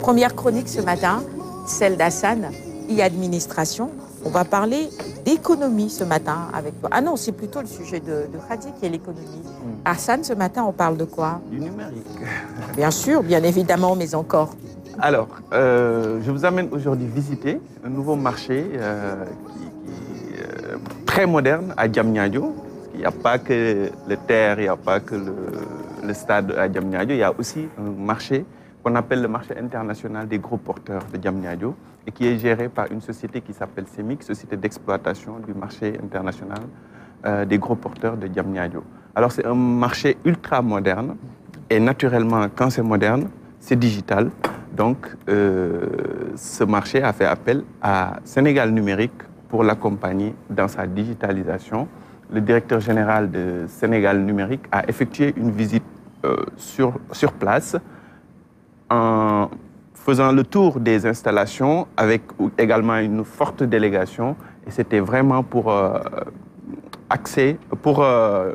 Première chronique ce matin, celle d'Hassane, e-administration. On va parler d'économie ce matin avec toi. Ah non, c'est plutôt le sujet de Khady qui est l'économie. Hassane, ce matin, on parle de quoi? Du numérique. Bien sûr, bien évidemment, mais encore. Alors, je vous amène aujourd'hui visiter un nouveau marché qui est très moderne à Diamniadio. Il n'y a pas que le terre, il n'y a pas que le stade à Diamniadio, il y a aussi un marché qu'on appelle le marché international des gros porteurs de Diamniadio et qui est géré par une société qui s'appelle CEMIC, Société d'exploitation du marché international des gros porteurs de Diamniadio. Alors c'est un marché ultra moderne et naturellement, quand c'est moderne, c'est digital. Donc ce marché a fait appel à Sénégal Numérique pour l'accompagner dans sa digitalisation. Le directeur général de Sénégal Numérique a effectué une visite sur place en faisant le tour des installations avec également une forte délégation. Et c'était vraiment pour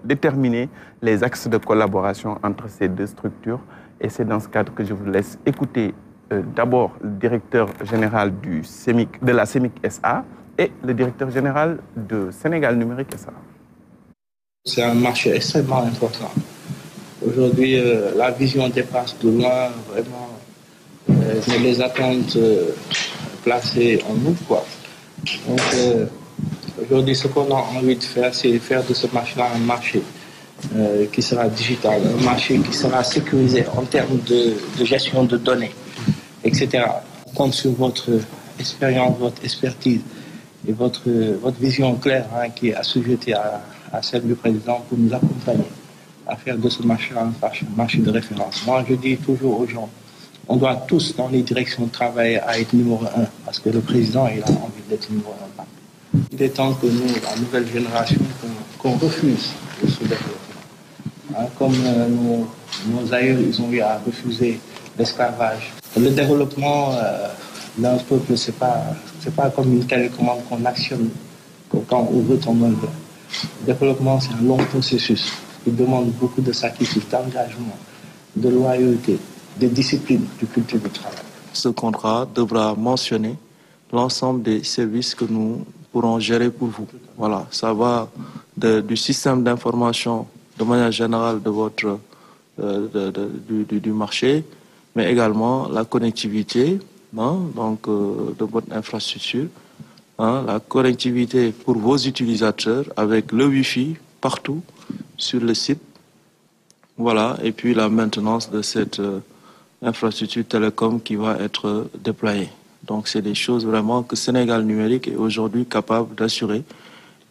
déterminer les axes de collaboration entre ces deux structures. Et c'est dans ce cadre que je vous laisse écouter d'abord le directeur général de la CEMIC SA et le directeur général de Sénégal Numérique SA. C'est un marché extrêmement important. Aujourd'hui, la vision dépasse de loin vraiment les attentes placées en nous, quoi. Donc, aujourd'hui, ce qu'on a envie de faire, c'est faire de ce marché-là un marché qui sera digital, un marché qui sera sécurisé en termes de gestion de données, etc. On compte sur votre expérience, votre expertise et votre vision claire qui est assujettie à celle du président pour nous accompagner à faire de ce marché un marché de référence. Moi, je dis toujours aux gens, on doit tous, dans les directions de travail, à être numéro 1, parce que le président, il a envie d'être numéro 1. Il est temps que nous, la nouvelle génération, qu'on refuse le sous-développement. Comme nos aïeux, ils ont eu à refuser l'esclavage. Le développement d'un peuple, c'est pas comme une télécommande qu'on actionne quand on veut tomber. Le développement, c'est un long processus. Il demande beaucoup de sacrifices, d'engagement, de loyauté, de discipline, de culture du travail. Ce contrat devra mentionner l'ensemble des services que nous pourrons gérer pour vous. Voilà, ça va du système d'information de manière générale de votre, du marché, mais également la connectivité de votre infrastructure, la connectivité pour vos utilisateurs avec le Wi-Fi partout sur le site. Voilà, et puis la maintenance de cette infrastructure télécom qui va être déployée. Donc c'est des choses vraiment que Sénégal Numérique est aujourd'hui capable d'assurer.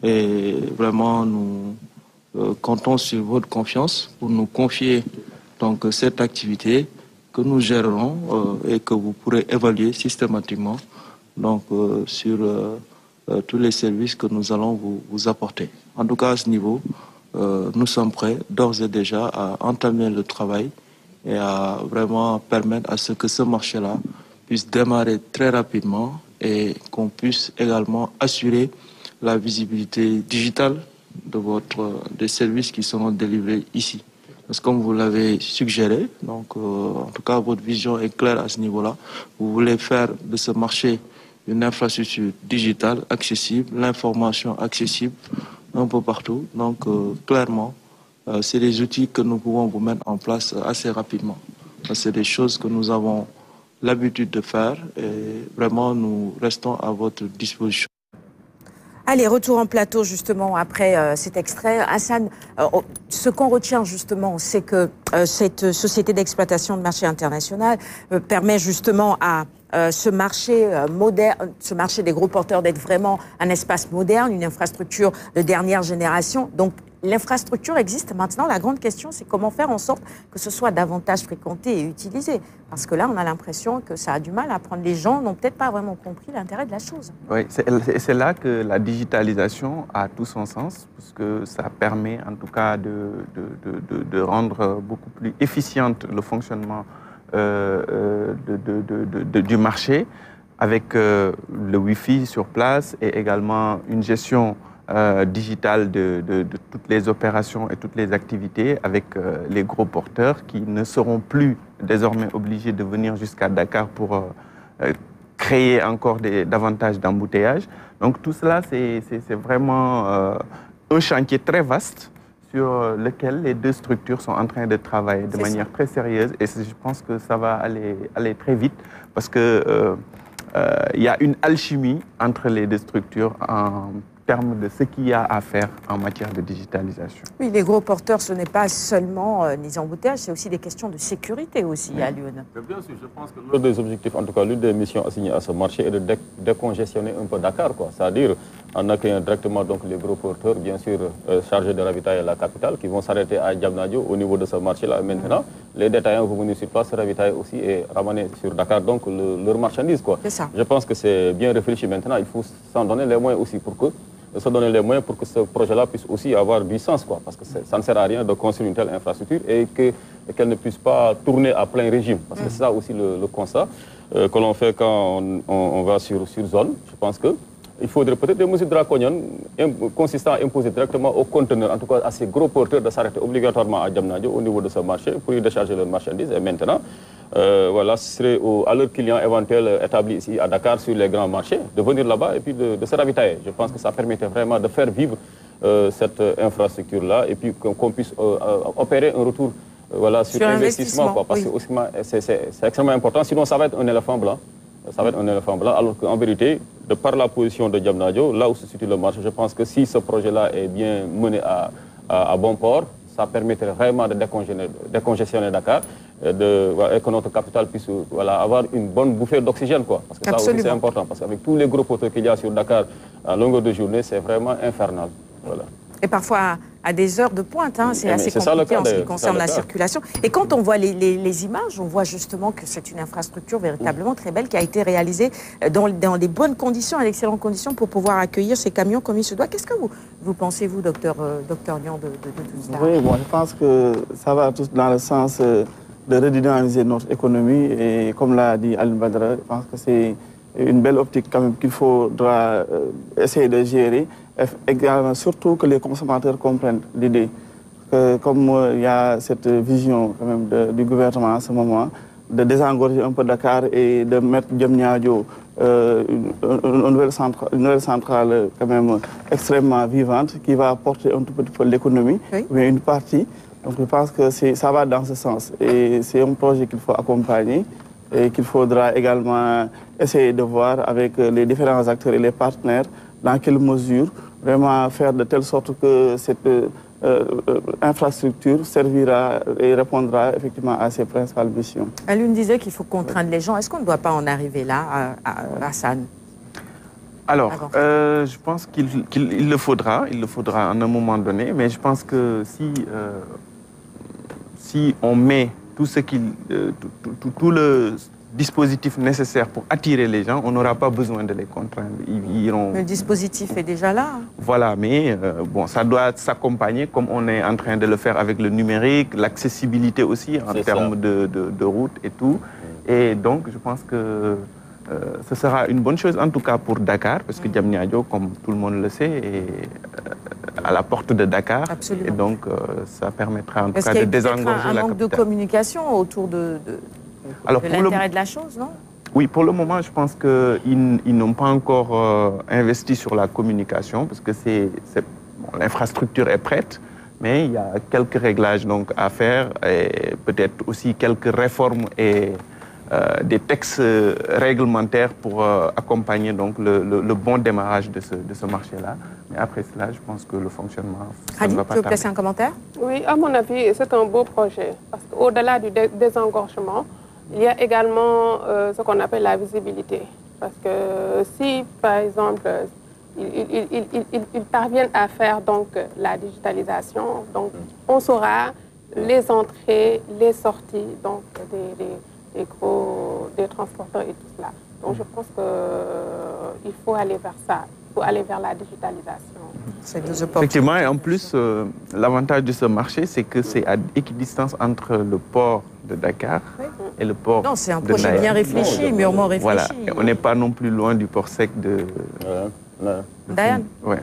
Et vraiment, nous comptons sur votre confiance pour nous confier donc, cette activité que nous gérerons et que vous pourrez évaluer systématiquement donc, sur tous les services que nous allons vous apporter. En tout cas, à ce niveau, nous sommes prêts d'ores et déjà à entamer le travail et à vraiment permettre à ce que ce marché-là puisse démarrer très rapidement et qu'on puisse également assurer la visibilité digitale des services qui seront délivrés ici. Parce que comme vous l'avez suggéré, donc en tout cas votre vision est claire à ce niveau-là. Vous voulez faire de ce marché une infrastructure digitale accessible, l'information accessible un peu partout. Donc clairement, c'est des outils que nous pouvons vous mettre en place assez rapidement. C'est des choses que nous avons l'habitude de faire et vraiment nous restons à votre disposition. Allez, retour en plateau justement après cet extrait. Hassane, ce qu'on retient justement, c'est que cette société d'exploitation de marché international permet justement à ce marché moderne, ce marché des gros porteurs d'être vraiment un espace moderne, une infrastructure de dernière génération. Donc l'infrastructure existe. Maintenant, la grande question, c'est comment faire en sorte que ce soit davantage fréquenté et utilisé. Parce que là, on a l'impression que ça a du mal à prendre. Les gens n'ont peut-être pas vraiment compris l'intérêt de la chose. Oui, c'est là que la digitalisation a tout son sens, parce que ça permet en tout cas de rendre beaucoup plus efficiente le fonctionnement du marché avec le Wi-Fi sur place et également une gestion digital de toutes les opérations et toutes les activités avec les gros porteurs qui ne seront plus désormais obligés de venir jusqu'à Dakar pour créer encore davantage d'embouteillages. Donc tout cela, c'est vraiment un chantier très vaste sur lequel les deux structures sont en train de travailler de manière très sérieuse. Et je pense que ça va aller très vite parce que il y a une alchimie entre les deux structures en termes de ce qu'il y a à faire en matière de digitalisation. Oui, les gros porteurs, ce n'est pas seulement les embouteillages, c'est aussi des questions de sécurité aussi à Lyon. Bien sûr, je pense que l'un des objectifs, en tout cas l'une des missions assignées à ce marché est de décongestionner un peu Dakar, c'est-à-dire en accueillant directement donc, les gros porteurs, bien sûr chargés de ravitailler la capitale, qui vont s'arrêter à Diamniadio au niveau de ce marché-là. Maintenant, les détaillants vont venir sur place, se ravitailler aussi et ramener sur Dakar donc leurs marchandises. C'est ça. Je pense que c'est bien réfléchi maintenant, il faut s'en donner les moyens aussi pour que ce projet-là puisse aussi avoir du sens, parce que ça ne sert à rien de construire une telle infrastructure et qu'elle ne puisse pas tourner à plein régime. Parce que c'est ça aussi le constat que l'on fait quand on va sur zone. Je pense qu'il faudrait peut-être des mesures draconiennes consistant à imposer directement aux conteneurs, en tout cas à ces gros porteurs, de s'arrêter obligatoirement à Diamniadio au niveau de ce marché pour y décharger leurs marchandises. Et maintenant, ce serait à leurs clients éventuels établis ici à Dakar sur les grands marchés de venir là-bas et puis de se ravitailler. Je pense que ça permettait vraiment de faire vivre cette infrastructure-là et puis qu'on puisse opérer un retour sur investissement. Parce que c'est extrêmement important, sinon ça va être un éléphant blanc. Ça va être un éléphant blanc, alors qu'en vérité, de par la position de Diamniadio, là où se situe le marché, je pense que si ce projet-là est bien mené à bon port, ça permettrait vraiment de décongestionner Dakar et que notre capitale puisse avoir une bonne bouffée d'oxygène. Parce que ça aussi c'est important, parce qu'avec tous les gros porteurs qu'il y a sur Dakar à longueur de journée, c'est vraiment infernal. Voilà. Et parfois à des heures de pointe, c'est assez compliqué en ce qui concerne la circulation. Et quand on voit les images, on voit justement que c'est une infrastructure véritablement très belle qui a été réalisée dans des bonnes conditions, à d'excellentes conditions pour pouvoir accueillir ces camions comme il se doit. Qu'est-ce que vous pensez, vous, docteur Niang, de tout cela? Oui, je pense que ça va tout dans le sens de redynamiser notre économie. Et comme l'a dit Aline Badara, je pense que c'est une belle optique quand même qu'il faudra essayer de gérer. Également, surtout que les consommateurs comprennent l'idée. Comme il y a cette vision quand même du gouvernement à ce moment, de désengorger un peu Dakar et de mettre Diamniadio une nouvelle centrale quand même extrêmement vivante qui va apporter un tout petit peu l'économie, mais une partie. Donc je pense que ça va dans ce sens. Et c'est un projet qu'il faut accompagner et qu'il faudra également essayer de voir avec les différents acteurs et les partenaires dans quelle mesure vraiment faire de telle sorte que cette infrastructure servira et répondra effectivement à ses principales missions. Alioune disait qu'il faut contraindre les gens. Est-ce qu'on ne doit pas en arriver là, Hassan? Alors, je pense qu'il le faudra à un moment donné, mais je pense que si on met tout le dispositif nécessaire pour attirer les gens, on n'aura pas besoin de les contraindre. Le dispositif est déjà là. Voilà, mais ça doit s'accompagner comme on est en train de le faire avec le numérique, l'accessibilité aussi en termes de route et tout. Et donc, je pense que ce sera une bonne chose, en tout cas pour Dakar, parce que Diamniadio, comme tout le monde le sait, est à la porte de Dakar. Absolument. Et donc, ça permettra en tout cas de désengorger la capitale. Un manque de communication autour de l'intérêt de la chose, non? Oui, pour le moment, je pense qu'ils n'ont pas encore investi sur la communication, parce que l'infrastructure est prête, mais il y a quelques réglages donc, à faire, et peut-être aussi quelques réformes et des textes réglementaires pour accompagner donc, le bon démarrage de ce marché-là. Mais après cela, je pense que le fonctionnement ne va pas tarder. Tu veux placer un commentaire? Oui, à mon avis, c'est un beau projet. Parce qu'au-delà du désengorgement, il y a également ce qu'on appelle la visibilité. Parce que si, par exemple, ils parviennent à faire donc, la digitalisation, donc, on saura les entrées, les sorties donc, des transporteurs et tout cela. Donc je pense qu'il faut aller vers ça, il faut aller vers la digitalisation. Effectivement, et en plus, l'avantage de ce marché, c'est que c'est à équidistance entre le port de Dakar et le port de Naï. Non, c'est un projet bien réfléchi, mûrement réfléchi. Voilà, et on n'est pas non plus loin du port sec de... Diane. Ouais.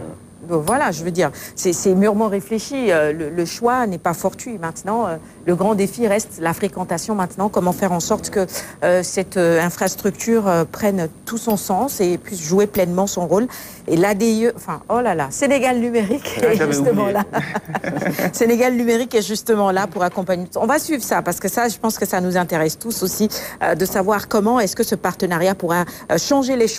Donc voilà, je veux dire, c'est mûrement réfléchi. Le choix n'est pas fortuit. Maintenant, le grand défi reste la fréquentation maintenant. Comment faire en sorte que cette infrastructure prenne tout son sens et puisse jouer pleinement son rôle. Et l'ADIE, enfin, oh là là, Sénégal numérique est justement là. Sénégal numérique est justement là pour accompagner. On va suivre ça parce que ça, je pense que ça nous intéresse tous aussi de savoir comment est-ce que ce partenariat pourra changer les choses.